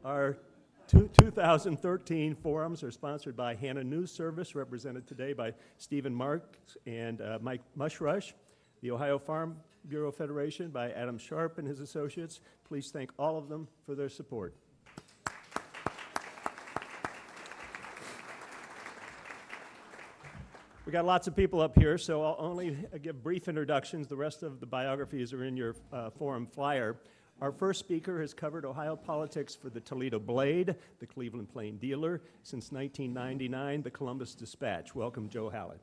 Our 2013 forums are sponsored by Hannah News Service, represented today by Stephen Marks and Mike Mushrush, the Ohio Farm Bureau Federation by Adam Sharp and his associates. Please thank all of them for their support. We got lots of people up here, so I'll only give brief introductions. The rest of the biographies are in your forum flyer. Our first speaker has covered Ohio politics for the Toledo Blade, the Cleveland Plain Dealer, since 1999, the Columbus Dispatch. Welcome, Joe Hallett.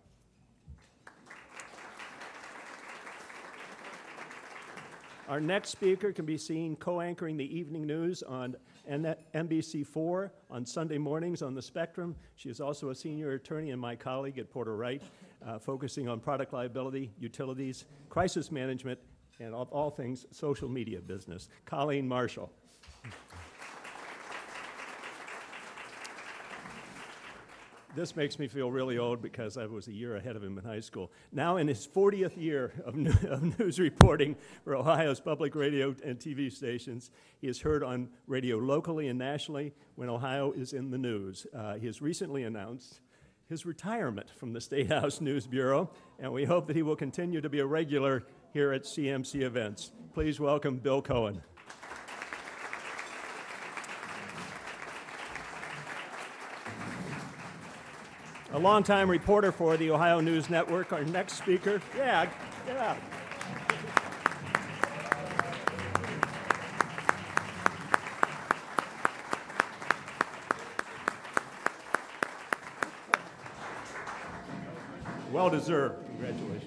Our next speaker can be seen co-anchoring the evening news on NBC4 on Sunday mornings on the Spectrum. She is also a senior attorney and my colleague at Porter Wright, focusing on product liability, utilities, crisis management, and all things social media business. Colleen Marshall. This makes me feel really old because I was a year ahead of him in high school. Now in his 40th year of news reporting for Ohio's public radio and TV stations, he is heard on radio locally and nationally when Ohio is in the news. He has recently announced his retirement from the Statehouse News Bureau, and we hope that he will continue to be a regular here at CMC events. Please welcome Bill Cohen. A longtime reporter for the Ohio News Network, our next speaker. Yeah, get out. Well deserved. Congratulations.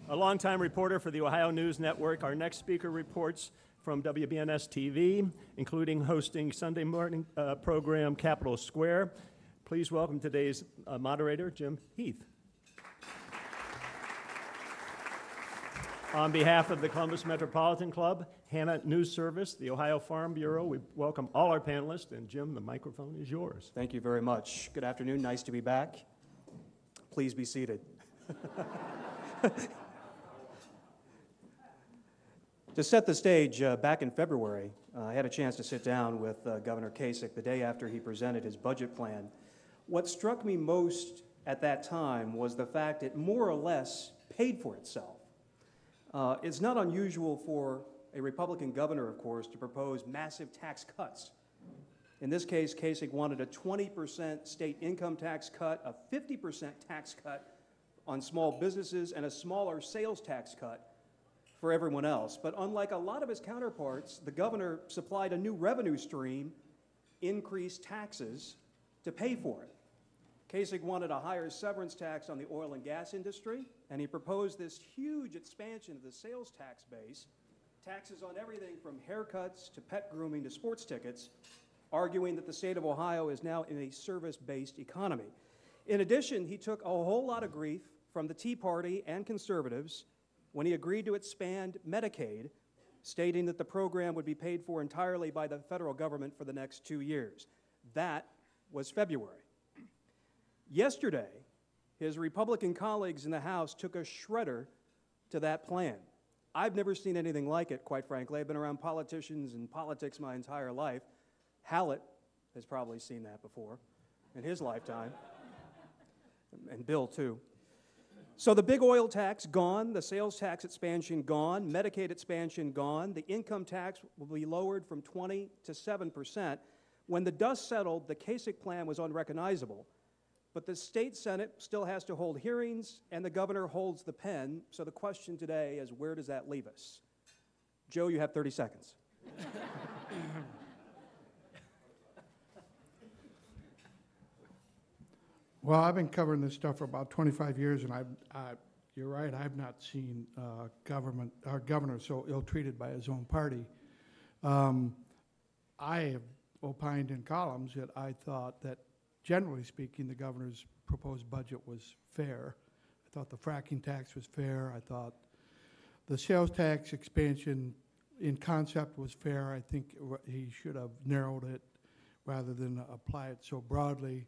A longtime reporter for the Ohio News Network, our next speaker reports from WBNS TV, including hosting Sunday morning program Capitol Square. Please welcome today's moderator, Jim Heath. On behalf of the Columbus Metropolitan Club, Hannah News Service, the Ohio Farm Bureau, we welcome all our panelists, and Jim, the microphone is yours. Thank you very much. Good afternoon, nice to be back. Please be seated. To set the stage, back in February, I had a chance to sit down with Governor Kasich the day after he presented his budget plan. What struck me most at that time was the fact it more or less paid for itself. It's not unusual for a Republican governor, of course, to propose massive tax cuts. In this case, Kasich wanted a 20% state income tax cut, a 50% tax cut on small businesses, and a smaller sales tax cut for everyone else. But unlike a lot of his counterparts, the governor supplied a new revenue stream, increased taxes, to pay for it. Kasich wanted a higher severance tax on the oil and gas industry, and he proposed this huge expansion of the sales tax base, taxes on everything from haircuts to pet grooming to sports tickets, arguing that the state of Ohio is now in a service-based economy. In addition, he took a whole lot of grief from the Tea Party and conservatives when he agreed to expand Medicaid, stating that the program would be paid for entirely by the federal government for the next 2 years. That was February. Yesterday, his Republican colleagues in the House took a shredder to that plan. I've never seen anything like it, quite frankly. I've been around politicians and politics my entire life. Hallett has probably seen that before in his lifetime, and Bill, too. So the big oil tax gone, the sales tax expansion gone, Medicaid expansion gone, the income tax will be lowered from 20 to 7%. When the dust settled, the Kasich plan was unrecognizable. But the state Senate still has to hold hearings, and the governor holds the pen. So the question today is, where does that leave us? Joe, you have 30 seconds. Well, I've been covering this stuff for about 25 years, and you're right, I've not seen our governor so ill-treated by his own party. I have opined in columns that I thought that, generally speaking, the governor's proposed budget was fair. I thought the fracking tax was fair. I thought the sales tax expansion in concept was fair. I think he should have narrowed it rather than apply it so broadly.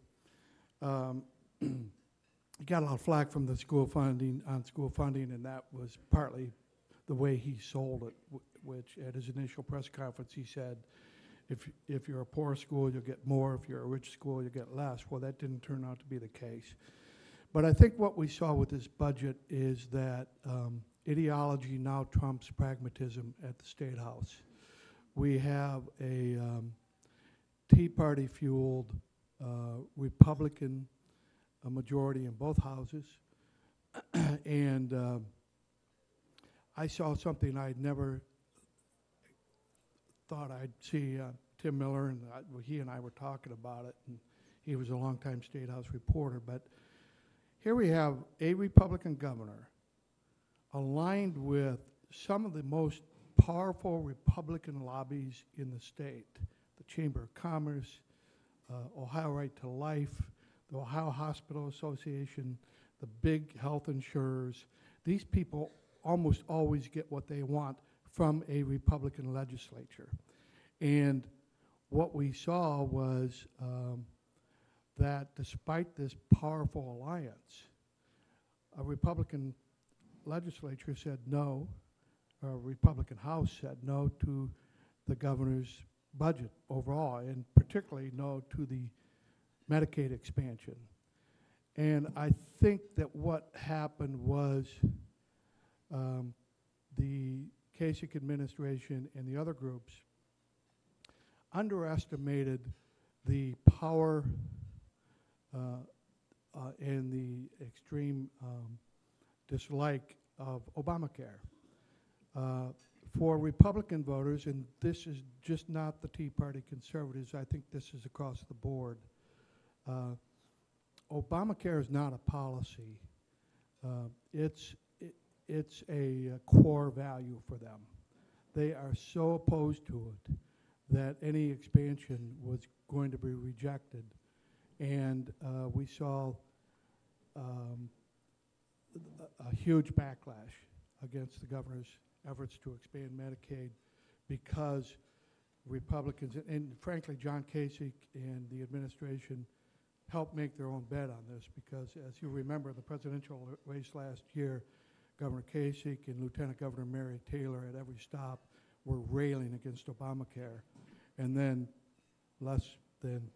He got a lot of flack from the school funding, and that was partly the way he sold it, which at his initial press conference he said if you're a poor school, you'll get more. If you're a rich school, you get less. Well, that didn't turn out to be the case. But I think what we saw with this budget is that ideology now trumps pragmatism at the Statehouse. We have a Tea Party-fueled Republican majority in both houses. And I saw something I'd never thought I'd see. Tim Miller, and he and I were talking about it, and he was a longtime Statehouse reporter. But here we have a Republican governor aligned with some of the most powerful Republican lobbies in the state, the Chamber of Commerce, Ohio Right to Life, the Ohio Hospital Association, the big health insurers. These people almost always get what they want from a Republican legislature. And what we saw was that despite this powerful alliance, a Republican legislature said no, a Republican House said no to the governor's budget overall, and particularly no to the Medicaid expansion. And I think that what happened was the Kasich administration and the other groups underestimated the power and the extreme dislike of Obamacare. For Republican voters, and this is just not the Tea Party conservatives, I think this is across the board, Obamacare is not a policy. It's a core value for them. They are so opposed to it that any expansion was going to be rejected. And we saw a huge backlash against the governor's efforts to expand Medicaid because Republicans, and frankly, John Kasich and the administration helped make their own bet on this because, as you remember, the presidential race last year, Governor Kasich and Lieutenant Governor Mary Taylor at every stop were railing against Obamacare. And then less than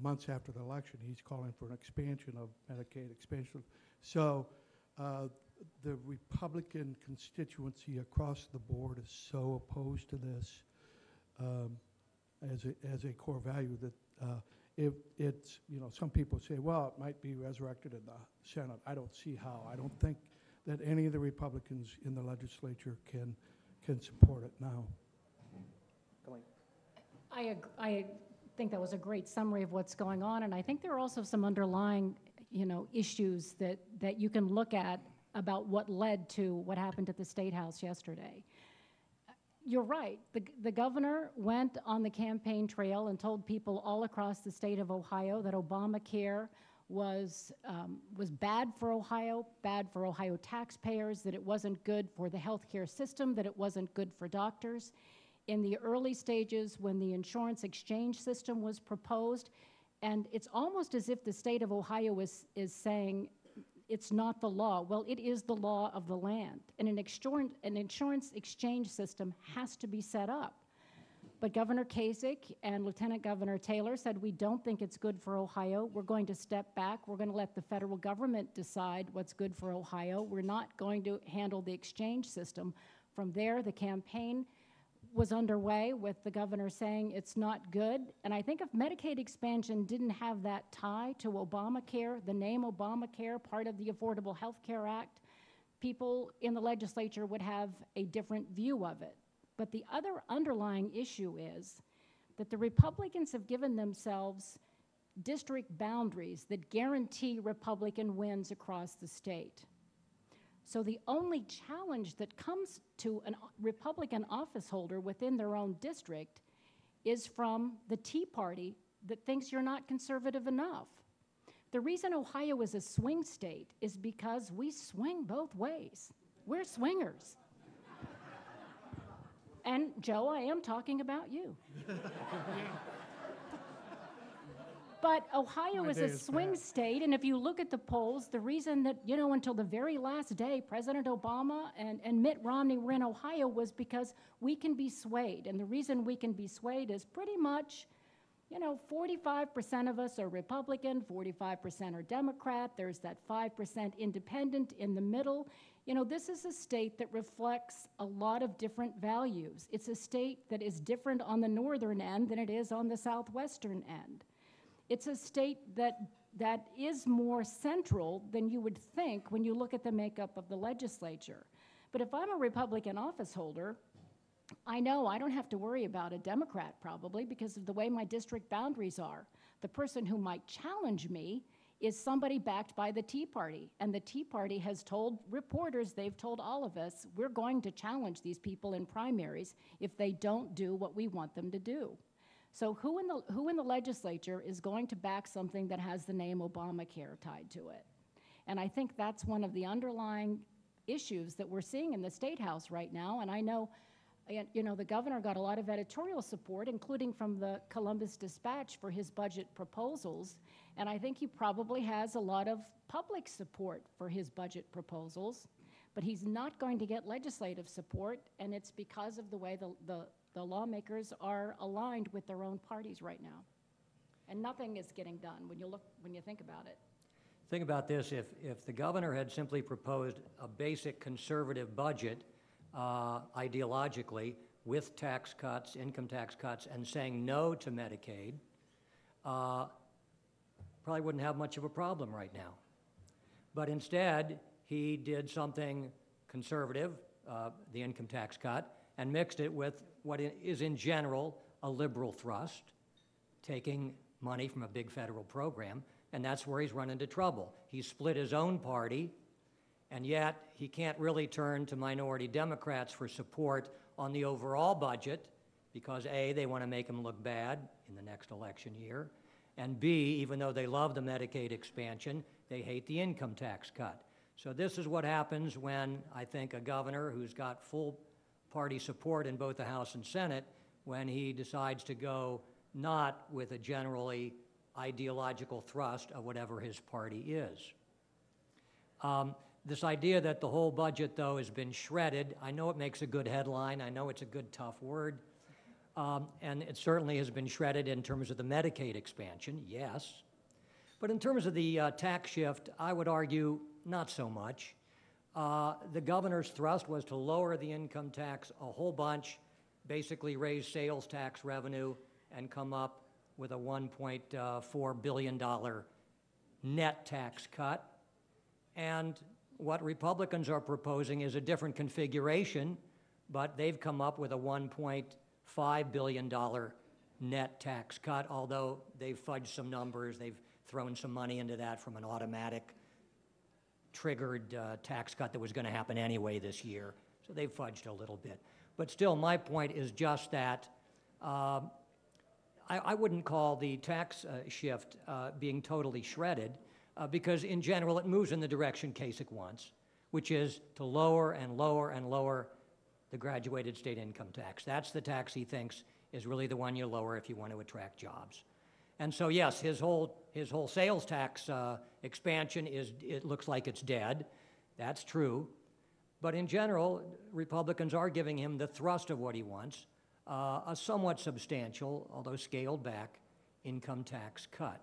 months after the election, he's calling for an expansion of Medicaid expansion. So the Republican constituency across the board is so opposed to this as a core value that it's, some people say, well, it might be resurrected in the Senate. I don't see how. I don't think that any of the Republicans in the legislature can support it now. I think that was a great summary of what's going on, and I think there are also some underlying, issues that you can look at about what led to what happened at the Statehouse yesterday. You're right. The governor went on the campaign trail and told people all across the state of Ohio that Obamacare was bad for Ohio taxpayers, that it wasn't good for the healthcare system, that it wasn't good for doctors. In the early stages when the insurance exchange system was proposed, and it's almost as if the state of Ohio is saying it's not the law. Well, it is the law of the land, and an insurance exchange system has to be set up. But Governor Kasich and Lieutenant Governor Taylor said, we don't think it's good for Ohio. We're going to step back. We're going to let the federal government decide what's good for Ohio. We're not going to handle the exchange system. From there, the campaign was underway with the governor saying it's not good. And I think if Medicaid expansion didn't have that tie to Obamacare, the name Obamacare, part of the Affordable Health Care Act, people in the legislature would have a different view of it. But the other underlying issue is that the Republicans have given themselves district boundaries that guarantee Republican wins across the state. So the only challenge that comes to a Republican office holder within their own district is from the Tea Party that thinks you're not conservative enough. The reason Ohio is a swing state is because we swing both ways. We're swingers. And Joe, I am talking about you. But Ohio My is day a is swing bad. state, and if you look at the polls, the reason that, until the very last day, President Obama and Mitt Romney were in Ohio was because we can be swayed. And the reason we can be swayed is pretty much, 45% of us are Republican, 45% are Democrat, there's that 5% independent in the middle. This is a state that reflects a lot of different values. It's a state that is different on the northern end than it is on the southwestern end. It's a state that is more central than you would think when you look at the makeup of the legislature. But if I'm a Republican office holder, I know I don't have to worry about a Democrat probably because of the way my district boundaries are. The person who might challenge me is somebody backed by the Tea Party. And the Tea Party has told reporters, they've told all of us, we're going to challenge these people in primaries if they don't do what we want them to do. So who in the legislature is going to back something that has the name Obamacare tied to it? And I think that's one of the underlying issues that we're seeing in the Statehouse right now. And I know, the governor got a lot of editorial support, including from the Columbus Dispatch for his budget proposals. And I think he probably has a lot of public support for his budget proposals. But he's not going to get legislative support, and it's because of the way the lawmakers are aligned with their own parties right now. And nothing is getting done when you think about it. Think about this, if the governor had simply proposed a basic conservative budget, ideologically, with tax cuts, income tax cuts, and saying no to Medicaid, probably wouldn't have much of a problem right now. But instead, he did something conservative, the income tax cut, and mixed it with what is in general a liberal thrust, taking money from a big federal program, and that's where he's run into trouble. He's split his own party, and yet he can't really turn to minority Democrats for support on the overall budget because A, they want to make him look bad in the next election year, and B, even though they love the Medicaid expansion, they hate the income tax cut. So this is what happens when I think a governor who's got full party support in both the House and Senate, when he decides to go not with a generally ideological thrust of whatever his party is. This idea that the whole budget, though, has been shredded, I know it makes a good headline, I know it's a good tough word, and it certainly has been shredded in terms of the Medicaid expansion, yes. But in terms of the tax shift, I would argue not so much. The governor's thrust was to lower the income tax a whole bunch, basically raise sales tax revenue, and come up with a $1.4 billion net tax cut. And what Republicans are proposing is a different configuration, but they've come up with a $1.5 billion net tax cut, although they've fudged some numbers, they've thrown some money into that from an automatic triggered tax cut that was going to happen anyway this year. So they've fudged a little bit. But still, my point is just that I wouldn't call the tax shift being totally shredded because in general it moves in the direction Kasich wants, which is to lower and lower and lower the graduated state income tax. That's the tax he thinks is really the one you lower if you want to attract jobs. And so yes, his whole sales tax expansion it looks like it's dead. That's true. But in general, Republicans are giving him the thrust of what he wants, a somewhat substantial, although scaled back, income tax cut.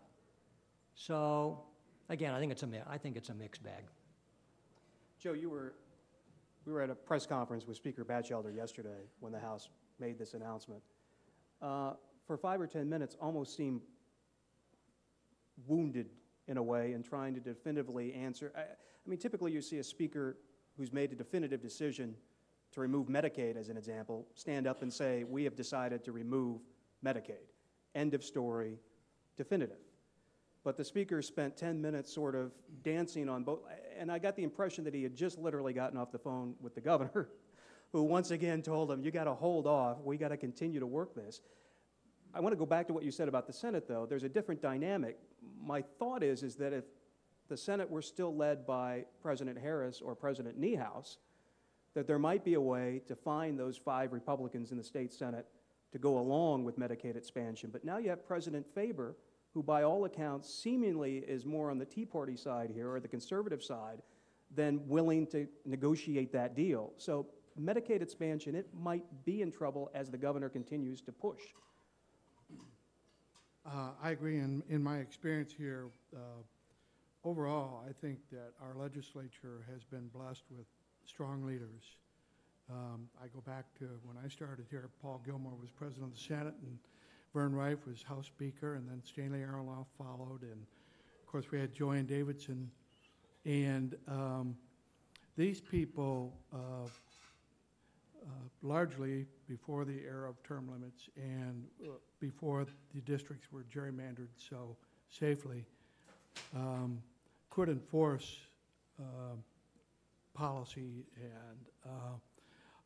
So again, I think it's a mixed bag. Joe, we were at a press conference with Speaker Batchelder yesterday when the House made this announcement. For 5 or 10 minutes, almost seemed wounded in a way in trying to definitively answer. I mean, typically you see a speaker who's made a definitive decision to remove Medicaid, as an example, stand up and say, we have decided to remove Medicaid. End of story, definitive. But the speaker spent 10 minutes sort of dancing on both, and I got the impression that he had just literally gotten off the phone with the governor, who once again told him, you got to hold off, we got to continue to work this. I want to go back to what you said about the Senate, though. There's a different dynamic. My thought is that if the Senate were still led by President Harris or President Niehaus, that there might be a way to find those 5 Republicans in the state Senate to go along with Medicaid expansion. But now you have President Faber, who by all accounts seemingly is more on the Tea Party side here, or the conservative side, than willing to negotiate that deal. So Medicaid expansion, it might be in trouble as the governor continues to push. I agree. In my experience here, overall, I think that our legislature has been blessed with strong leaders. I go back to when I started here, Paul Gilmore was president of the Senate, and Vern Rife was House Speaker, and then Stanley Aronoff followed, and of course we had Joanne Davidson. And these people, largely before the era of term limits and before the districts were gerrymandered so safely, could enforce policy. And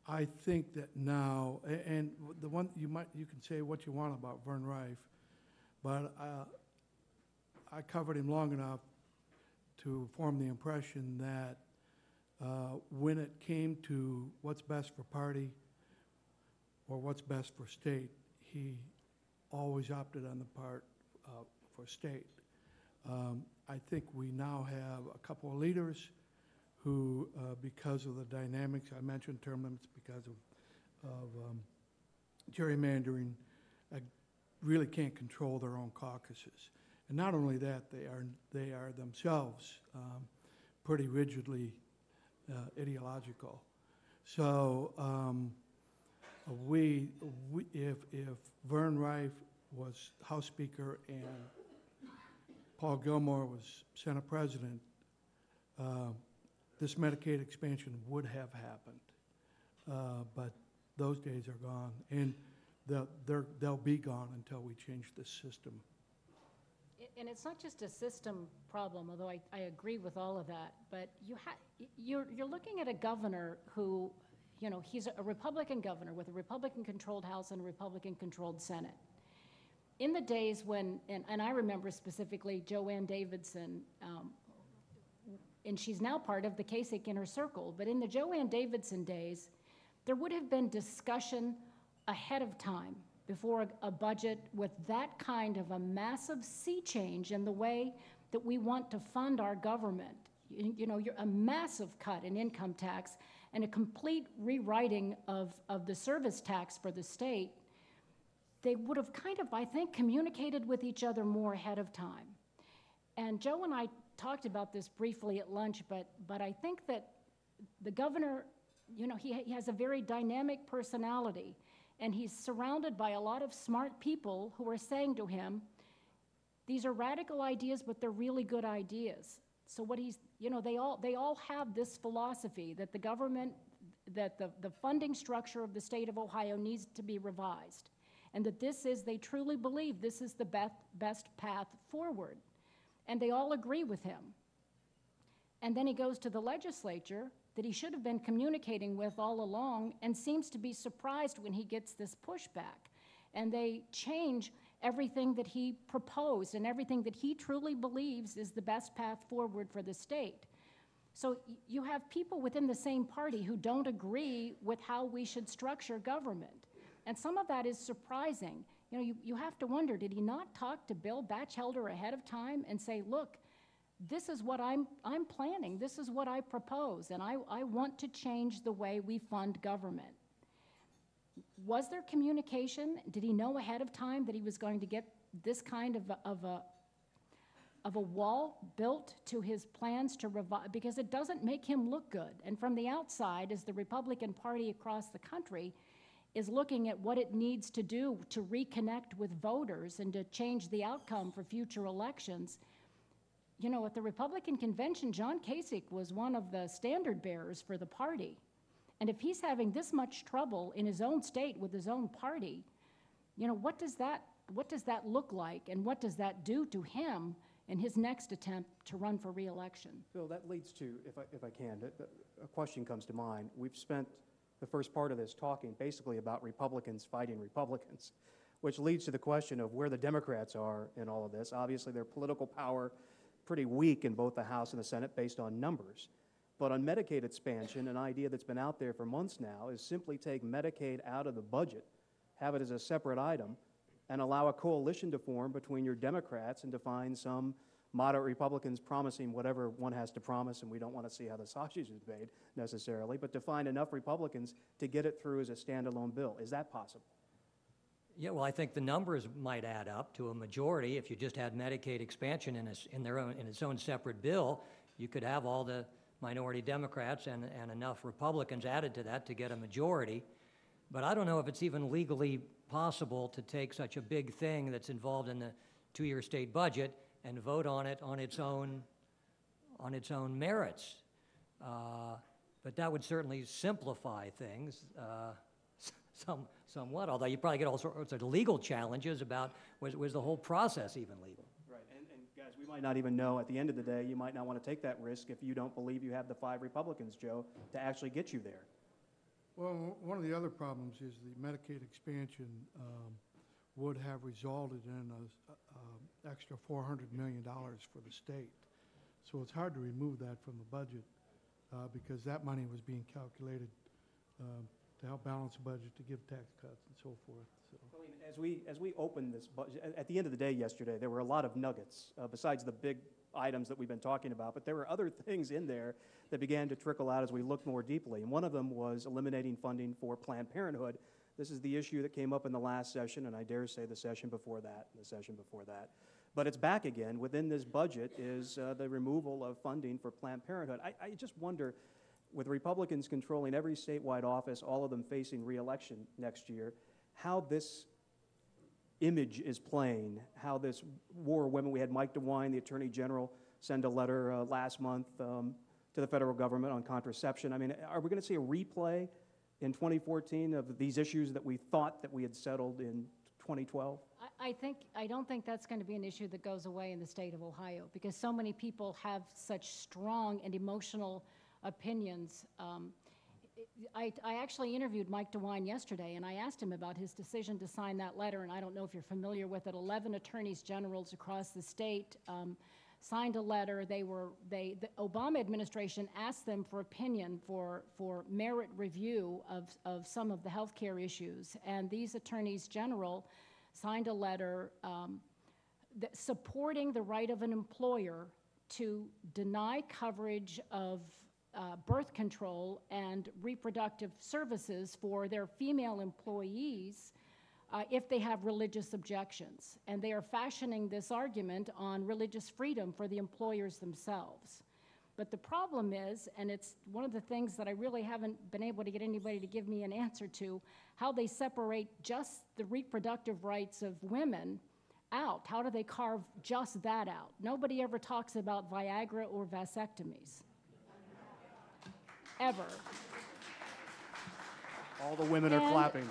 I think that now, and the one you can say what you want about Vern Rife, but I covered him long enough to form the impression that when it came to what's best for party or what's best for state, he always opted on the part for state. I think we now have a couple of leaders who, because of the dynamics, I mentioned term limits, because of gerrymandering, really can't control their own caucuses. And not only that, they are themselves pretty rigidly ideological. So if Vern Rife was House Speaker and Paul Gilmore was Senate President, this Medicaid expansion would have happened. But those days are gone, and they'll be gone until we change this system. And it's not just a system problem, although I agree with all of that, but you're looking at a governor who, you know, he's a Republican governor with a Republican-controlled House and a Republican-controlled Senate. In the days when, and I remember specifically Joanne Davidson, and she's now part of the Kasich Inner Circle, but in the Joanne Davidson days, there would have been discussion ahead of time before a budget with that kind of a massive sea change in the way that we want to fund our government. You know, a massive cut in income tax and a complete rewriting of the service tax for the state. They would have kind of, I think, communicated with each other more ahead of time. And Joe and I talked about this briefly at lunch, but I think that the governor, you know, he has a very dynamic personality, and he's surrounded by a lot of smart people who are saying to him, these are radical ideas, but they're really good ideas. So what he's, you know, they all have this philosophy that the government, that the funding structure of the state of Ohio needs to be revised, and that they truly believe this is the best path forward. And they all agree with him. And then he goes to the legislature that he should have been communicating with all along, and seems to be surprised when he gets this pushback. And they change everything that he proposed and everything that he truly believes is the best path forward for the state. So you have people within the same party who don't agree with how we should structure government. And some of that is surprising. You know, you have to wonder, did he not talk to Bill Batchelder ahead of time and say, look, this is what I'm planning, this is what I propose, and I want to change the way we fund government. Was there communication? Did he know ahead of time that he was going to get this kind of a wall built to his plans to revive? Because it doesn't make him look good. And from the outside, as the Republican Party across the country is looking at what it needs to do to reconnect with voters and to change the outcome for future elections, you know, at the Republican convention, John Kasich was one of the standard bearers for the party. And if he's having this much trouble in his own state with his own party, you know, what does that look like, and what does that do to him in his next attempt to run for re-election? Bill, that leads to, if I can, a question comes to mind. We've spent the first part of this talking basically about Republicans fighting Republicans, which leads to the question of where the Democrats are in all of this. Obviously, their political power pretty weak in both the House and the Senate based on numbers. But on Medicaid expansion, an idea that's been out there for months now is simply take Medicaid out of the budget, have it as a separate item, and allow a coalition to form between your Democrats and to find some moderate Republicans promising whatever one has to promise, and we don't want to see how the sausage is made necessarily, but to find enough Republicans to get it through as a standalone bill. Is that possible? Yeah, well, I think the numbers might add up to a majority. If you just had Medicaid expansion in its own separate bill, you could have all the minority Democrats and enough Republicans added to that to get a majority. But I don't know if it's even legally possible to take such a big thing that's involved in the two-year state budget and vote on it on its own merits. But that would certainly simplify things somewhat, although you probably get all sorts of legal challenges about was the whole process even legal? Right, and guys, we might not even know, at the end of the day, you might not want to take that risk if you don't believe you have the 5 Republicans, Joe, to actually get you there. Well, one of the other problems is the Medicaid expansion would have resulted in an extra $400 million for the state. So it's hard to remove that from the budget because that money was being calculated to help balance the budget, to give tax cuts and so forth. So. I mean, as we opened this budget, at the end of the day yesterday, there were a lot of nuggets besides the big items that we've been talking about, but there were other things in there that began to trickle out as we looked more deeply. And one of them was eliminating funding for Planned Parenthood. This is the issue that came up in the last session, and I dare say the session before that, and the session before that. But it's back again. Within this budget is the removal of funding for Planned Parenthood. I just wonder, with Republicans controlling every statewide office, all of them facing re-election next year, how this image is playing, how this war of women. We had Mike DeWine, the Attorney General, send a letter last month to the federal government on contraception. I mean, are we going to see a replay in 2014 of these issues that we thought that we had settled in 2012? I don't think that's going to be an issue that goes away in the state of Ohio because so many people have such strong and emotional opinions. I actually interviewed Mike DeWine yesterday, and I asked him about his decision to sign that letter, and I don't know if you're familiar with it. 11 attorneys generals across the state signed a letter. The Obama administration asked them for opinion for merit review of some of the health care issues, and these attorneys general signed a letter supporting the right of an employer to deny coverage of birth control and reproductive services for their female employees if they have religious objections. And they are fashioning this argument on religious freedom for the employers themselves. But the problem is, and it's one of the things that I really haven't been able to get anybody to give me an answer to, how they separate just the reproductive rights of women out. How do they carve just that out? Nobody ever talks about Viagra or vasectomies. Ever. All the women are clapping.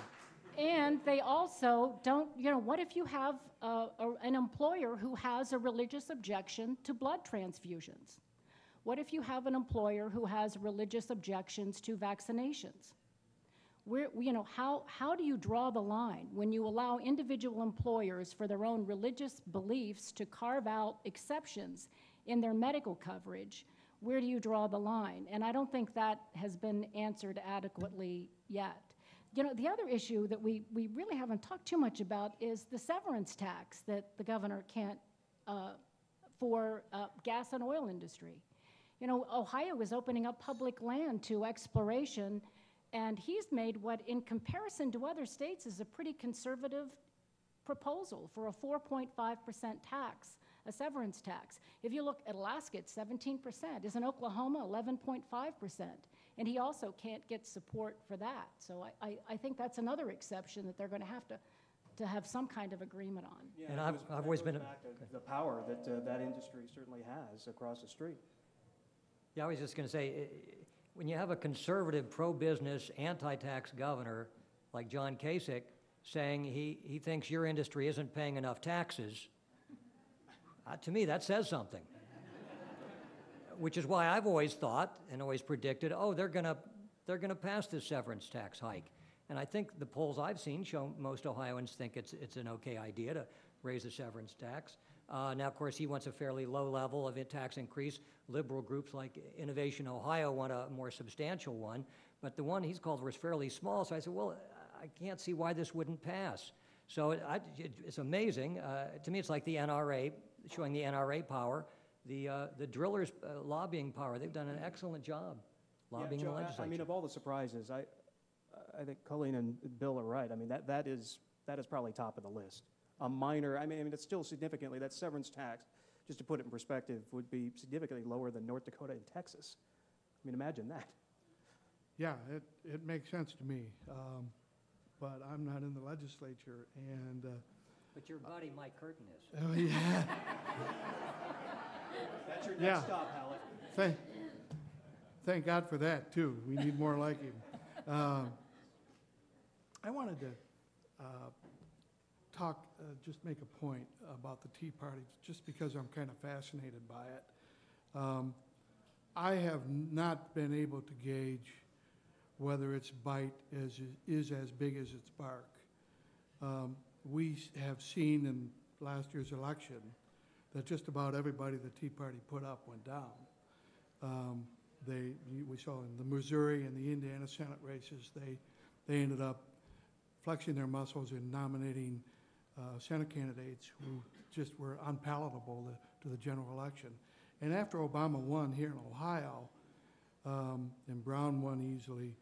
And they also don't, what if you have an employer who has a religious objection to blood transfusions? What if you have an employer who has religious objections to vaccinations? How do you draw the line when you allow individual employers for their own religious beliefs to carve out exceptions in their medical coverage? Where do you draw the line? And I don't think that has been answered adequately yet. The other issue that we really haven't talked too much about is the severance tax that the governor can't, for gas and oil industry. Ohio is opening up public land to exploration, and he's made what, in comparison to other states, is a pretty conservative proposal for a 4.5% tax. A severance tax. If you look at Alaska, it's 17%. Isn't Oklahoma 11.5%? And he also can't get support for that. So I think that's another exception that they're going to have some kind of agreement on. Yeah, and I've always been back to the power that that industry certainly has across the street. Yeah, I was just going to say, when you have a conservative, pro-business, anti-tax governor like John Kasich saying he thinks your industry isn't paying enough taxes, to me, that says something. Which is why I've always thought and always predicted, they're gonna pass this severance tax hike. And I think the polls I've seen show most Ohioans think it's an okay idea to raise the severance tax. Now, of course, he wants a fairly low level of tax increase. Liberal groups like Innovation Ohio want a more substantial one. But the one he's called was fairly small, so I said, well, I can't see why this wouldn't pass. So it's amazing. To me, it's like the NRA, showing the NRA power, the drillers' lobbying power. They've done an excellent job lobbying Yeah, the Joe, legislature. I mean, of all the surprises, I think Colleen and Bill are right. I mean, that is probably top of the list. A minor, I mean, it's still significantly, that severance tax, just to put it in perspective, would be significantly lower than North Dakota and Texas. I mean, imagine that. Yeah, it makes sense to me, but I'm not in the legislature, and, But your buddy Mike Curtin is. oh, yeah. That's your Yeah. next stop, Howard. Thank God for that, too. We need more like him. I wanted to just make a point about the Tea Party, just because I'm kind of fascinated by it. I have not been able to gauge whether its bite is as big as its bark. We have seen in last year's election that just about everybody the Tea Party put up went down. We saw in the Missouri and the Indiana Senate races, they ended up flexing their muscles in nominating Senate candidates who just were unpalatable to the general election. And after Obama won here in Ohio, and Brown won easily,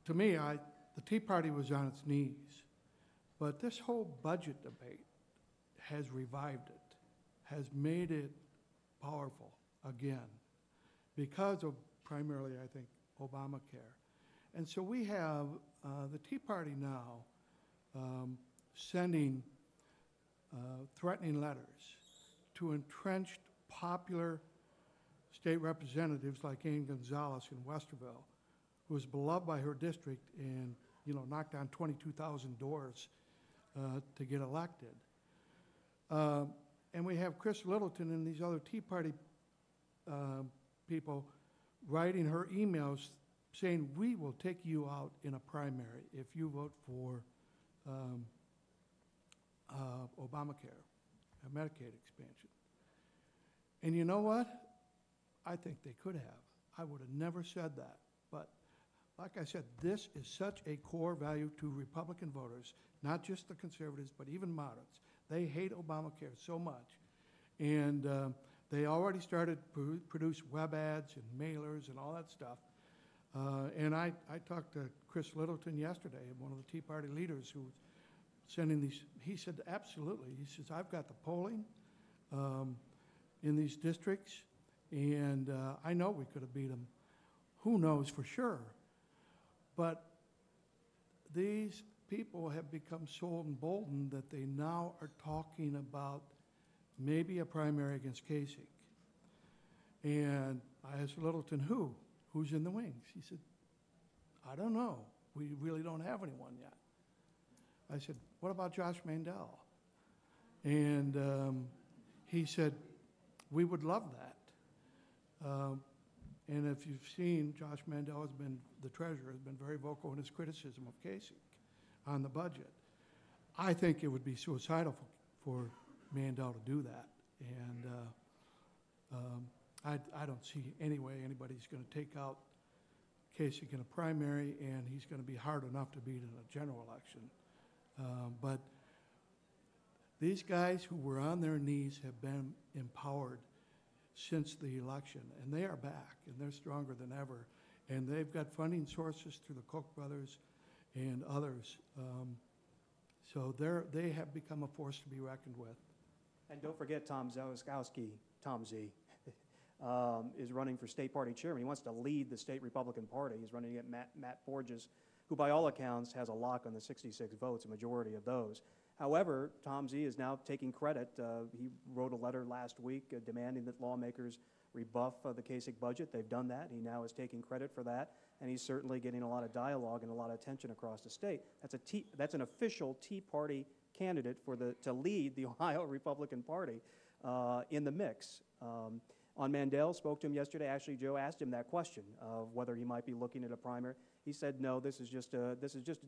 to me, the Tea Party was on its knees. But this whole budget debate has revived it, has made it powerful again, because of primarily, I think, Obamacare. And so we have the Tea Party now sending threatening letters to entrenched popular state representatives like Ann Gonzalez in Westerville, who was beloved by her district and, knocked on 22,000 doors to get elected. And we have Chris Littleton and these other Tea Party people writing her emails saying, we will take you out in a primary if you vote for Obamacare, Medicaid expansion. And you know what? I think they could have. I would have never said that. But like I said, this is such a core value to Republican voters, not just the conservatives, but even moderates. They hate Obamacare so much. And they already started to produce web ads and mailers and all that stuff. And I talked to Chris Littleton yesterday, one of the Tea Party leaders who was sending these. He said, absolutely. He says, I've got the polling in these districts, and I know we could have beat them. Who knows for sure? But these people have become so emboldened that they now are talking about maybe a primary against Kasich. And I asked Littleton, who's in the wings? He said, I don't know. We really don't have anyone yet. I said, what about Josh Mandel? And he said, we would love that. And if you've seen, Josh Mandel the treasurer, has been very vocal in his criticism of Kasich on the budget. I think it would be suicidal for Mandel to do that. And I don't see any way anybody's going to take out Kasich in a primary, and he's going to be hard enough to beat in a general election. But these guys who were on their knees have been empowered since the election, and they are back, and they're stronger than ever. And they've got funding sources through the Koch brothers and others. So they have become a force to be reckoned with. And don't forget Tom Załowski, Tom Z, is running for state party chairman. He wants to lead the state Republican Party. He's running against Matt Borges, who by all accounts has a lock on the 66 votes, a majority of those. However, Tom Z is now taking credit. He wrote a letter last week demanding that lawmakers rebuff the Kasich budget. They've done that. He now is taking credit for that, and he's certainly getting a lot of dialogue and a lot of attention across the state. That's an official Tea Party candidate to lead the Ohio Republican Party in the mix. On Mandel, spoke to him yesterday. Actually, Joe asked him that question of whether he might be looking at a primary. He said, no, this is just a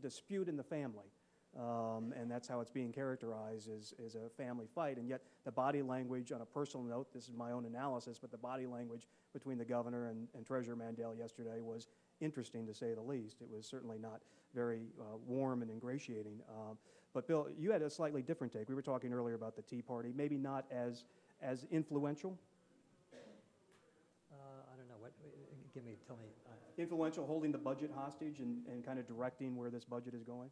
dispute in the family. And that's how it's being characterized as a family fight. And yet the body language, on a personal note, this is my own analysis, but the body language between the governor and Treasurer Mandel yesterday was interesting, to say the least. It was certainly not very warm and ingratiating. But Bill, you had a slightly different take. We were talking earlier about the Tea Party, maybe not as influential. I don't know, tell me. Influential, holding the budget hostage and kind of directing where this budget is going?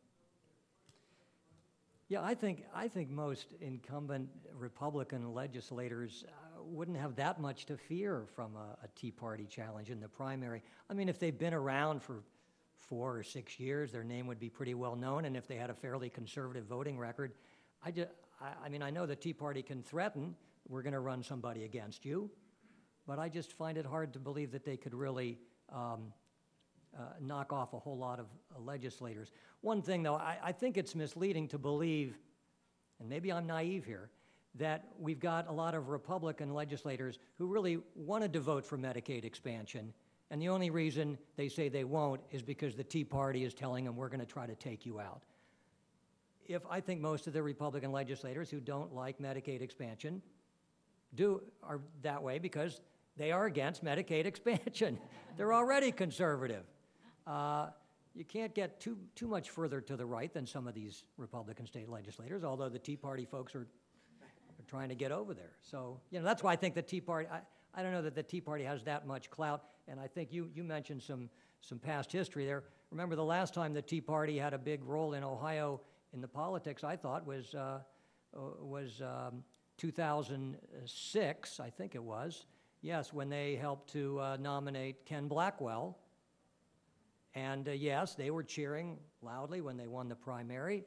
Yeah, I think most incumbent Republican legislators wouldn't have that much to fear from a Tea Party challenge in the primary. I mean, if they've been around for 4 or 6 years, their name would be pretty well known, and if they had a fairly conservative voting record, I mean, I know the Tea Party can threaten, we're going to run somebody against you, but I just find it hard to believe that they could really knock off a whole lot of legislators. One thing, though, I think it's misleading to believe, and maybe I'm naive here, that we've got a lot of Republican legislators who really wanted to vote for Medicaid expansion, and the only reason they say they won't is because the Tea Party is telling them we're going to try to take you out. I think most of the Republican legislators who don't like Medicaid expansion are that way because they are against Medicaid expansion. They're already conservative. You can't get too much further to the right than some of these Republican state legislators, although the Tea Party folks are trying to get over there. So, that's why I think the Tea Party, I don't know that the Tea Party has that much clout, and I think you mentioned some past history there. Remember the last time the Tea Party had a big role in Ohio in the politics, I thought, was 2006, I think it was. Yes, when they helped to nominate Ken Blackwell. And yes, they were cheering loudly when they won the primary,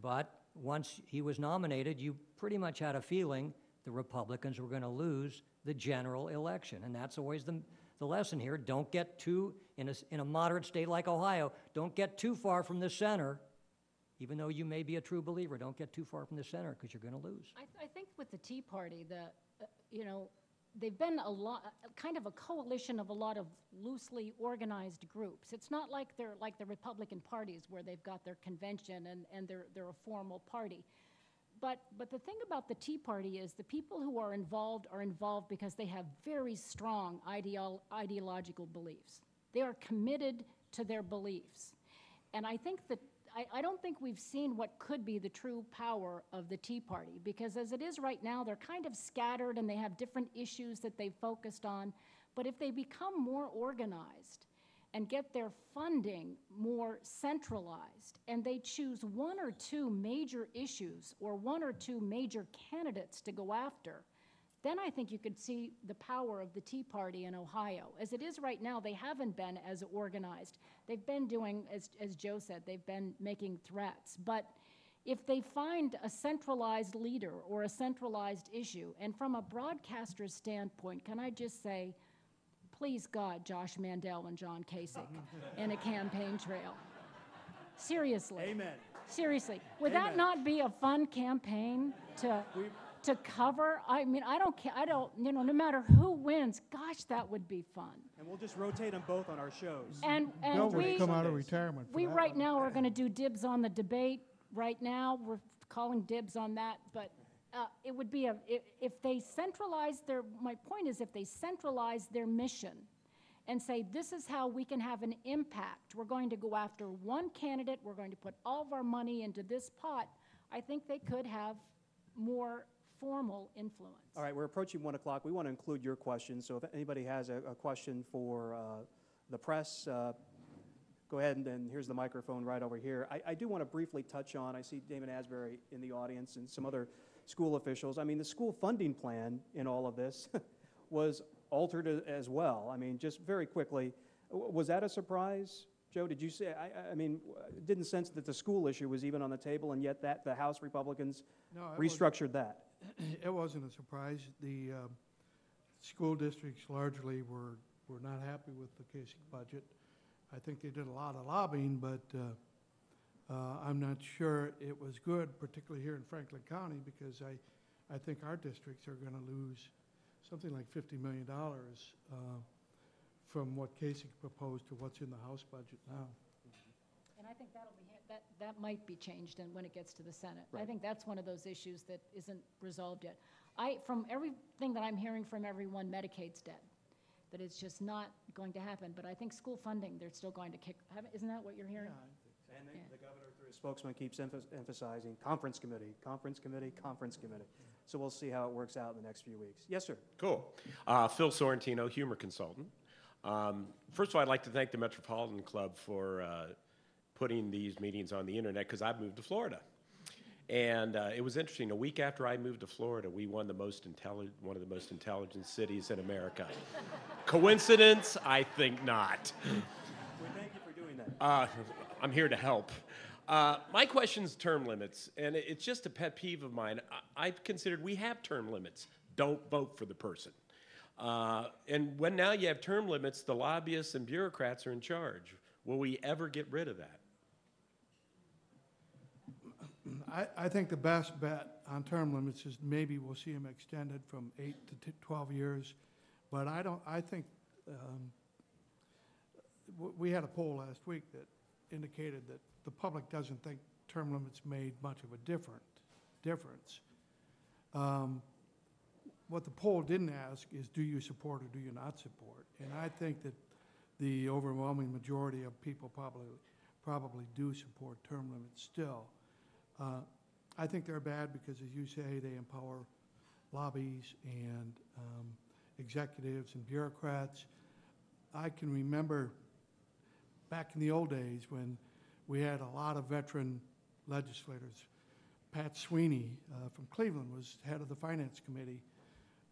but once he was nominated, you pretty much had a feeling the Republicans were going to lose the general election. And that's always the lesson here. Don't get too, in a moderate state like Ohio, don't get too far from the center. Even though you may be a true believer, don't get too far from the center because you're going to lose. I think with the Tea Party, they've been kind of a coalition of a lot of loosely organized groups. It's not like they're like the Republican parties where they've got their convention and they're a formal party. But the thing about the Tea Party is the people who are involved because they have very strong ideological beliefs. They are committed to their beliefs. And I think that I don't think we've seen what could be the true power of the Tea Party, because as it is right now, they're kind of scattered and they have different issues that they've focused on. But if they become more organized and get their funding more centralized, and they choose 1 or 2 major issues or 1 or 2 major candidates to go after, then I think you could see the power of the Tea Party in Ohio. As it is right now, they haven't been as organized. They've been doing, as Joe said, they've been making threats. But if they find a centralized leader or a centralized issue, and from a broadcaster's standpoint, can I just say, please God, Josh Mandel and John Kasich in a campaign trail. Seriously. Amen. Seriously. Would Amen. that not be a fun campaign to cover? I mean, I don't care. No matter who wins, gosh, that would be fun. And we'll just rotate them both on our shows. And Bill would we come out of retirement for we that right one. now are going to do dibs on the debate. Right now, we're calling dibs on that. But it would be if they centralize my point is if they centralize their mission and say, this is how we can have an impact. We're going to go after one candidate. We're going to put all of our money into this pot. I think they could have more formal influence. All right, we're approaching 1 o'clock. We want to include your questions, so if anybody has a question for the press, go ahead, and here's the microphone right over here. I do want to briefly touch on, I see Damon Asbury in the audience and some other school officials. I mean, the school funding plan in all of this was altered as well. I mean, just very quickly, was that a surprise? Joe, did you say, I mean, didn't sense that the school issue was even on the table, and yet that the House Republicans restructured that. It wasn't a surprise. The school districts largely were not happy with the Kasich budget. I think they did a lot of lobbying, but I'm not sure it was good, particularly here in Franklin County, because I think our districts are going to lose something like $50 million from what Kasich proposed to what's in the House budget now. And I think that might be changed when it gets to the Senate. Right. I think that's one of those issues that isn't resolved yet. From everything that I'm hearing from everyone, Medicaid's dead. that it's just not going to happen. But I think school funding, they're still going to isn't that what you're hearing? And Yeah. the governor, through his spokesman, keeps emphasizing conference committee, conference committee, conference committee. So we'll see how it works out in the next few weeks. Yes, sir. Cool. Phil Sorrentino, humor consultant. First of all, I'd like to thank the Metropolitan Club for putting these meetings on the internet, because I've moved to Florida. And it was interesting. A week after I moved to Florida, we won one of the most intelligent cities in America. Coincidence? I think not. Well, thank you for doing that. I'm here to help. My question's term limits, and it's just a pet peeve of mine. I've considered we have term limits. Don't vote for the person. And when now you have term limits, the lobbyists and bureaucrats are in charge. Will we ever get rid of that? I think the best bet on term limits is maybe we'll see them extended from 8 to 12 years. But I think we had a poll last week that indicated that the public doesn't think term limits made much of a difference. What the poll didn't ask is, do you support or do you not support? And I think that the overwhelming majority of people probably do support term limits still. I think they're bad because, as you say, they empower lobbies and executives and bureaucrats. I can remember back in the old days when we had a lot of veteran legislators. Pat Sweeney from Cleveland was head of the Finance Committee.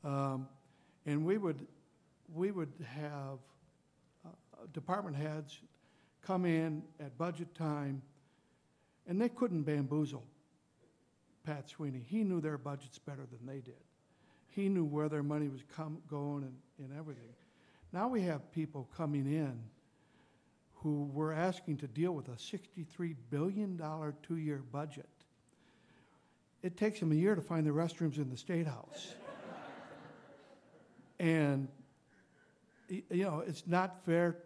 And we would have department heads come in at budget time, and they couldn't bamboozle Pat Sweeney. He knew their budgets better than they did. He knew where their money was going and everything. Now we have people coming in who were asking to deal with a $63 billion two-year budget. It takes them a year to find the restrooms in the Statehouse. And, you know, it's not fair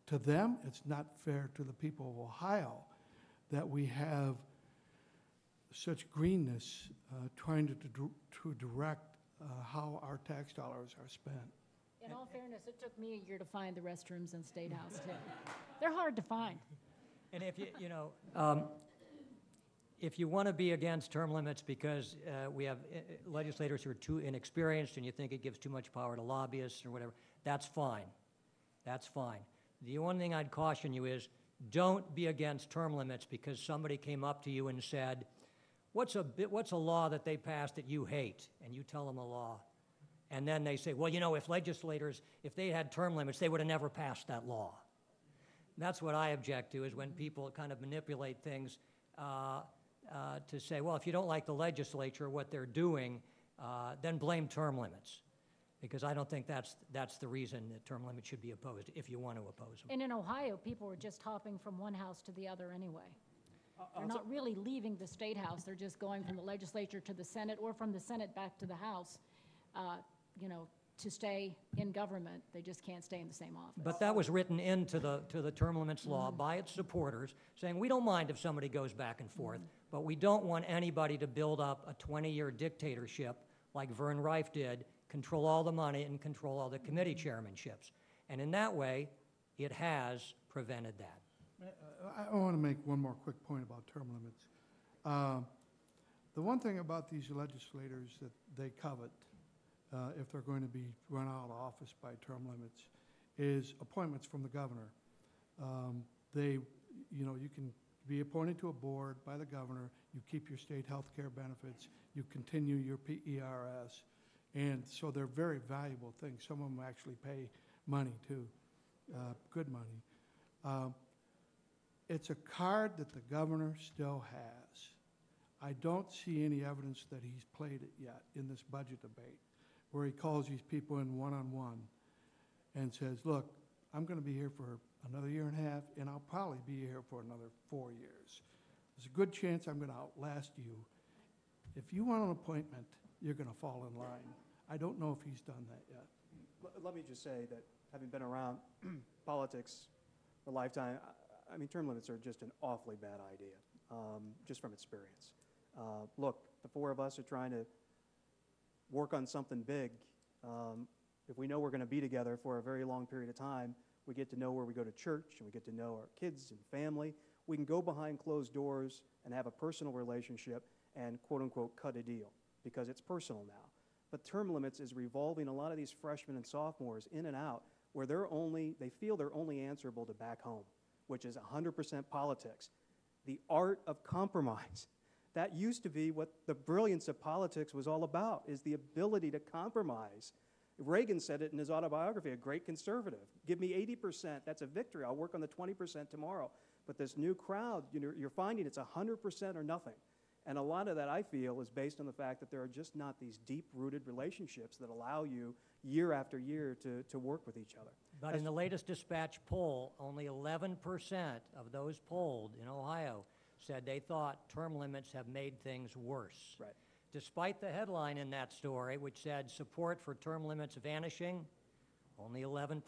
to them. It's not fair to the people of Ohio that we have such greenness trying to direct how our tax dollars are spent. In all fairness, it took me a year to find the restrooms in Statehouse, too. They're hard to find. And if if you want to be against term limits because we have legislators who are too inexperienced and you think it gives too much power to lobbyists or whatever, that's fine. That's fine. The one thing I'd caution you is don't be against term limits because somebody came up to you and said, what's a law that they passed that you hate? And you tell them a law. And then they say, well, you know, if legislators, if they had term limits, they would have never passed that law. That's what I object to, is when people kind of manipulate things to say, well, if you don't like the legislature, what they're doing, then blame term limits. Because I don't think that's the reason that term limits should be opposed, if you want to oppose them. And in Ohio, people were just hopping from one house to the other anyway. They're not really leaving the Statehouse. They're just going from the legislature to the Senate or from the Senate back to the House, you know, to stay in government. They just can't stay in the same office. But that was written into the term limits law by its supporters, saying we don't mind if somebody goes back and forth, but we don't want anybody to build up a 20-year dictatorship like Vern Rife did, control all the money and control all the committee chairmanships. And in that way, it has prevented that. I want to make one more quick point about term limits. The one thing about these legislators that they covet, if they're going to be run out of office by term limits, is appointments from the governor. You can be appointed to a board by the governor, you keep your state health care benefits, you continue your PERS, and so they're very valuable things. Some of them actually pay money too, good money. It's a card that the governor still has. I don't see any evidence that he's played it yet in this budget debate, where he calls these people in one-on-one and says, look, I'm going to be here for another year and a half, and I'll probably be here for another 4 years. There's a good chance I'm going to outlast you. If you want an appointment, you're going to fall in line. I don't know if he's done that yet. Let me just say that having been around politics for a lifetime, I mean, term limits are just an awfully bad idea, just from experience. Look, the four of us are trying to work on something big. If we know we're going to be together for a very long period of time, we get to know where we go to church, and we get to know our kids and family. We can go behind closed doors and have a personal relationship and, quote unquote, cut a deal because it's personal now. But term limits is revolving a lot of these freshmen and sophomores in and out where they feel they're only answerable to back home, which is 100% politics. The art of compromise. That used to be what the brilliance of politics was all about, is the ability to compromise. Reagan said it in his autobiography, a great conservative. Give me 80%, that's a victory. I'll work on the 20% tomorrow. But this new crowd, you're finding it's 100% or nothing. And a lot of that, I feel, is based on the fact that there are just not these deep-rooted relationships that allow you year after year to work with each other. But in the latest dispatch poll, only 11% of those polled in Ohio said they thought term limits have made things worse. Right. Despite the headline in that story, which said support for term limits vanishing, only 11%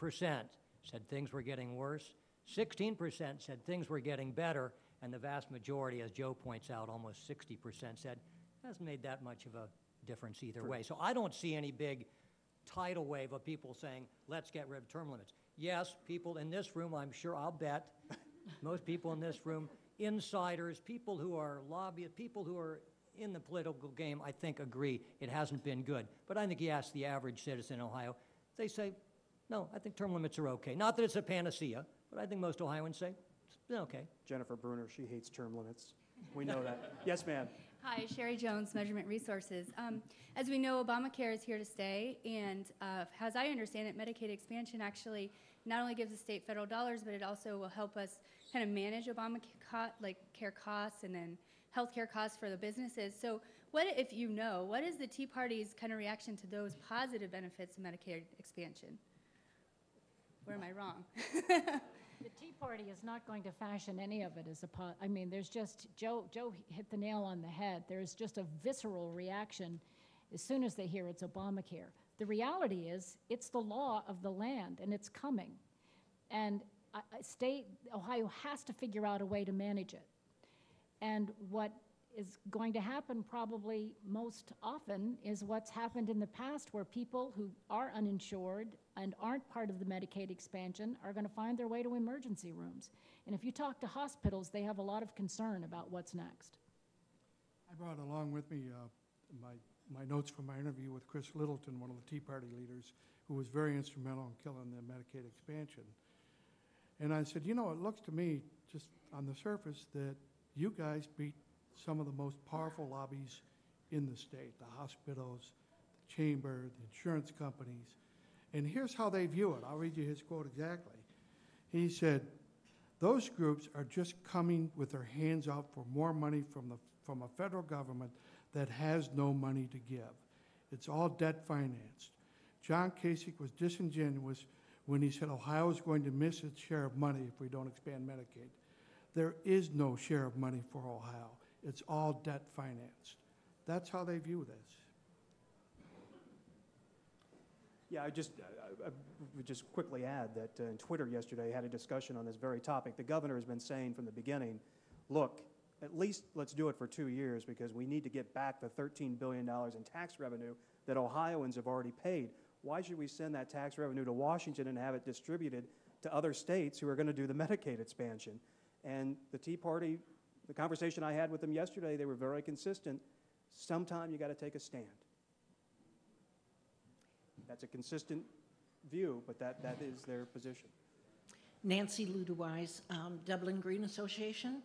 said things were getting worse. 16% said things were getting better, and the vast majority, as Joe points out, almost 60% said it hasn't made that much of a difference either way. So I don't see any big tidal wave of people saying, let's get rid of term limits. Yes, people in this room, I'm sure, I'll bet, most people in this room, insiders, people who are lobbyists, people who are in the political game, I think agree it hasn't been good. But I think you ask the average citizen in Ohio, they say, no, I think term limits are okay. Not that it's a panacea, but I think most Ohioans say, it's been okay. Jennifer Bruner, she hates term limits. We know that. Yes, ma'am. Hi, Sherry Jones, Measurement Resources. As we know, Obamacare is here to stay, and as I understand it, Medicaid expansion actually not only gives the state federal dollars, but it also will help us kind of manage Obamacare care costs and then healthcare costs for the businesses. So what, if you know, what is the Tea Party's kind of reaction to those positive benefits of Medicaid expansion? Where am I wrong? The Tea Party is not going to fashion any of it as I mean, there's just, Joe hit the nail on the head. There's just a visceral reaction as soon as they hear it's Obamacare. The reality is, it's the law of the land, and it's coming. And Ohio has to figure out a way to manage it. And what is going to happen probably most often is what's happened in the past, where people who are uninsured and aren't part of the Medicaid expansion are going to find their way to emergency rooms. And if you talk to hospitals, they have a lot of concern about what's next. I brought along with me my notes from my interview with Chris Littleton, one of the Tea Party leaders, who was very instrumental in killing the Medicaid expansion. And I said, you know, it looks to me, just on the surface, that you guys beat some of the most powerful lobbies in the state, the hospitals, the chamber, the insurance companies. And here's how they view it. I'll read you his quote exactly. He said, those groups are just coming with their hands out for more money from a federal government that has no money to give. It's all debt financed. John Kasich was disingenuous when he said Ohio is going to miss its share of money if we don't expand Medicaid. There is no share of money for Ohio. It's all debt financed. That's how they view this. Yeah, I would just quickly add that in Twitter yesterday had a discussion on this very topic. The governor has been saying from the beginning, look, at least let's do it for 2 years because we need to get back the $13 billion in tax revenue that Ohioans have already paid. Why should we send that tax revenue to Washington and have it distributed to other states who are going to do the Medicaid expansion? And the Tea Party, the conversation I had with them yesterday, they were very consistent. Sometime you got to take a stand. That's a consistent view, but that is their position. Nancy Ludwise, Dublin Green Association.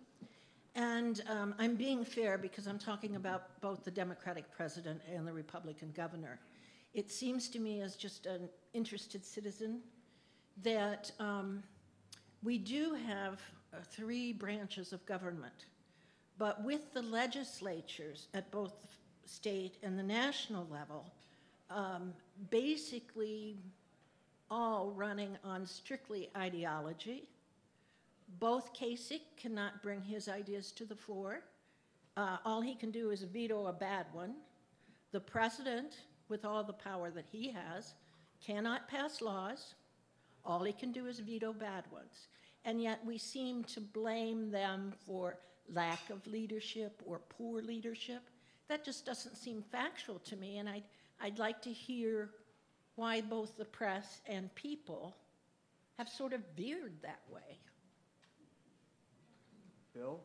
And I'm being fair because I'm talking about both the Democratic president and the Republican governor. It seems to me, as just an interested citizen, that we do have 3 branches of government, but with the legislatures at both the state and the national level, basically all running on strictly ideology. Both Kasich cannot bring his ideas to the floor. All he can do is veto a bad one. The president, with all the power that he has, cannot pass laws. All he can do is veto bad ones. And yet we seem to blame them for lack of leadership or poor leadership. That just doesn't seem factual to me, and I'd like to hear why both the press and people have sort of veered that way. Bill?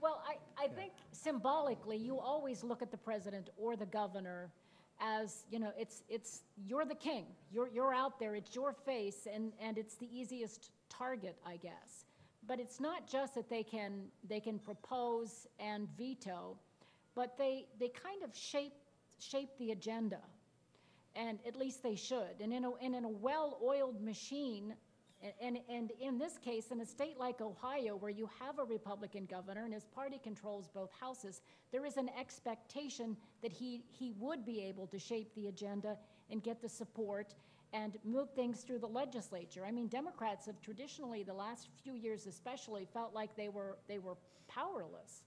Well, I think symbolically, you always look at the president or the governor as, you know, you're the king. You're out there, it's your face, and it's the easiest target, I guess. But it's not just that they can propose and veto, but they kind of shape the agenda, and at least they should. And in a well-oiled machine, and in this case, in a state like Ohio, where you have a Republican governor and his party controls both houses, there is an expectation that he would be able to shape the agenda and get the support and move things through the legislature. I mean, Democrats have traditionally, the last few years especially, felt like they were powerless.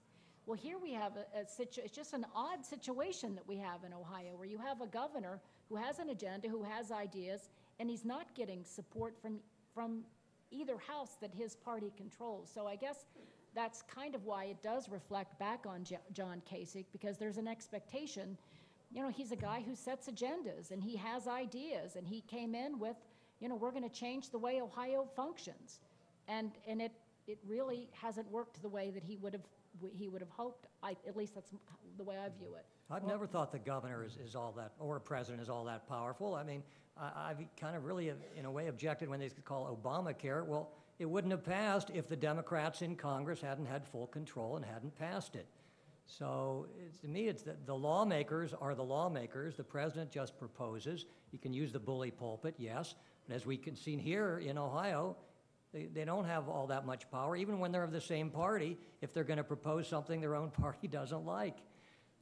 Well, here we have it's just an odd situation that we have in Ohio, where you have a governor who has an agenda, who has ideas, and he's not getting support from either house that his party controls. So I guess that's kind of why it does reflect back on John Kasich, because there's an expectation. You know, he's a guy who sets agendas, and he has ideas, and he came in with, you know, we're going to change the way Ohio functions, and it really hasn't worked the way that he would have hoped. At least that's the way I view it. I've never thought the governor is all that, or a president is all that powerful. I mean, I've kind of really, in a way, objected when they call Obamacare. Well, it wouldn't have passed if the Democrats in Congress hadn't had full control and hadn't passed it. So to me, it's the lawmakers are the lawmakers. The president just proposes. You can use the bully pulpit, yes. But as we can see here in Ohio, they don't have all that much power, even when they're of the same party, if they're going to propose something their own party doesn't like.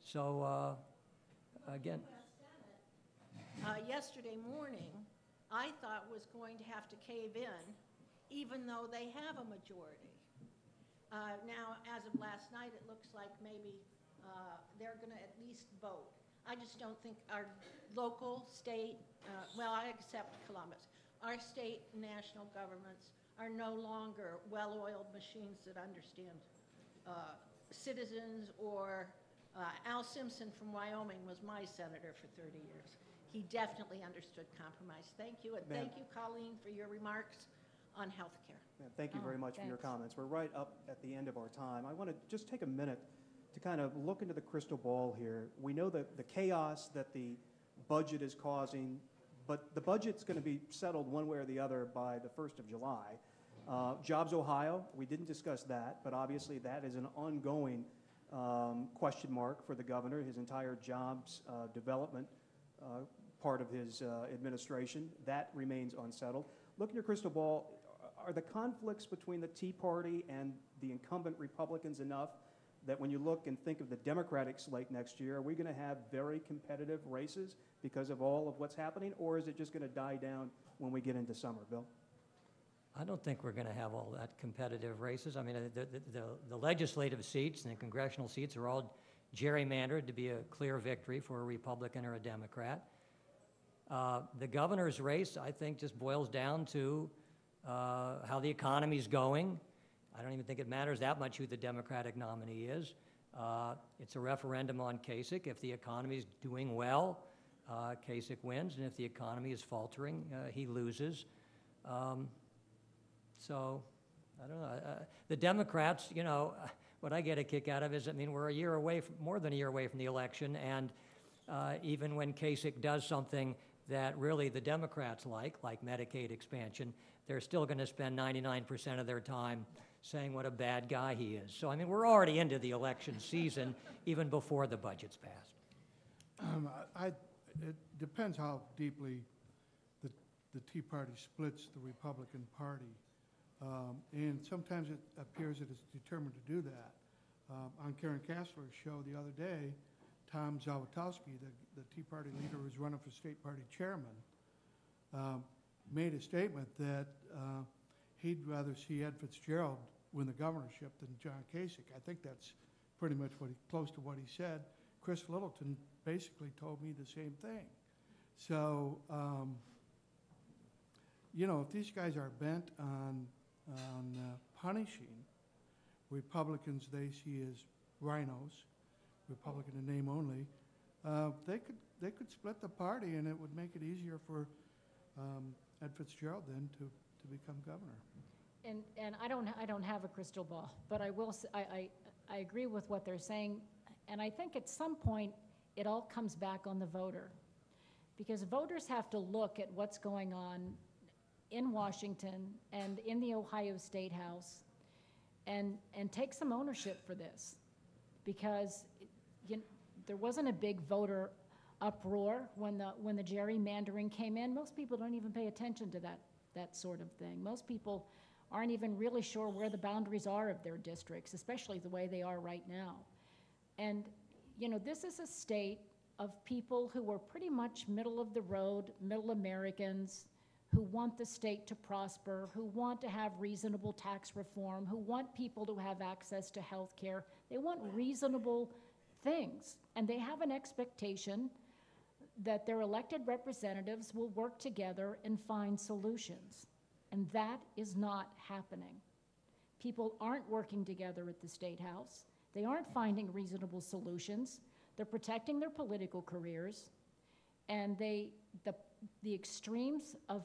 So, again. Yesterday morning, I thought was going to have to cave in, even though they have a majority. Now, as of last night, it looks like maybe they're going to at least vote. I just don't think our local, state, well, I accept Columbus. Our state and national governments are no longer well-oiled machines that understand citizens or Al Simpson from Wyoming was my senator for 30 years. He definitely understood compromise. Thank you, and thank you, Colleen, for your remarks on health care. Thank you very much for your comments. We're right up at the end of our time. I want to just take a minute to kind of look into the crystal ball here. We know that the chaos that the budget is causing, but the budget's going to be settled one way or the other by the 1st of July. Jobs Ohio, we didn't discuss that, but obviously that is an ongoing question mark for the governor, his entire jobs development part of his administration. That remains unsettled. Look at your crystal ball. Are the conflicts between the Tea Party and the incumbent Republicans enough that when you look and think of the Democratic slate next year, are we going to have very competitive races because of all of what's happening, or is it just going to die down when we get into summer, Bill? I don't think we're going to have all that competitive races. I mean, the legislative seats and the congressional seats are all gerrymandered to be a clear victory for a Republican or a Democrat. The governor's race, I think, just boils down to how the economy's going. I don't even think it matters that much who the Democratic nominee is. It's a referendum on Kasich. If the economy's doing well, Kasich wins, and if the economy is faltering, he loses. So, I don't know. The Democrats, you know, what I get a kick out of is, I mean, we're a year away, more than a year away from the election, and even when Kasich does something that really the Democrats like Medicaid expansion, they're still going to spend 99% of their time saying what a bad guy he is. So, I mean, we're already into the election season, even before the budget's passed. It depends how deeply the Tea Party splits the Republican Party. And sometimes it appears that it's determined to do that. On Karen Kassler's show the other day, Tom Zawitowski, the Tea Party leader who's running for state party chairman, made a statement that he'd rather see Ed Fitzgerald win the governorship than John Kasich. I think that's pretty much close to what he said. Chris Littleton basically told me the same thing. So, you know, if these guys are bent on punishing Republicans they see as rhinos, Republican in name only, they could split the party, and it would make it easier for Ed Fitzgerald then to become governor. And I don't have a crystal ball, but I agree with what they're saying, and I think at some point it all comes back on the voter, because voters have to look at what's going on in Washington and in the Ohio Statehouse and take some ownership for this, because there wasn't a big voter uproar when the gerrymandering came in. Most people don't even pay attention to that sort of thing. Most people aren't even really sure where the boundaries are of their districts, especially the way they are right now. And this is a state of people who are pretty much middle of the road, middle Americans, who want the state to prosper, who want to have reasonable tax reform, who want people to have access to health care. They want reasonable things, and they have an expectation that their elected representatives will work together and find solutions. And that is not happening. People aren't working together at the Statehouse. They aren't finding reasonable solutions. They're protecting their political careers, and the extremes of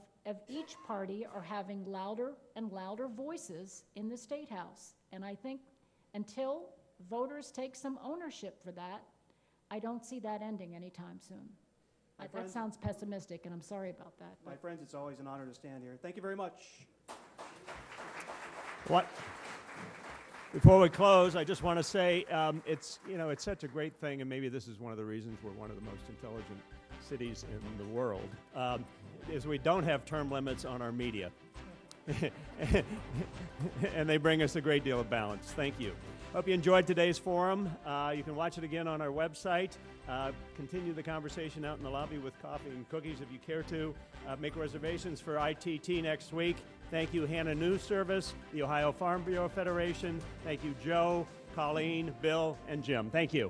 each party are having louder and louder voices in the Statehouse. And I think until voters take some ownership for that, I don't see that ending anytime soon. That sounds pessimistic, and I'm sorry about that. My friends, it's always an honor to stand here. Thank you very much. Before we close, I just want to say it's such a great thing, and maybe this is one of the reasons we're one of the most intelligent cities in the world, is we don't have term limits on our media. And they bring us a great deal of balance. Thank you. Hope you enjoyed today's forum. You can watch it again on our website. Continue the conversation out in the lobby with coffee and cookies if you care to. Make reservations for ITT next week. Thank you, Hannah News Service, the Ohio Farm Bureau Federation. Thank you, Joe, Colleen, Bill, and Jim. Thank you.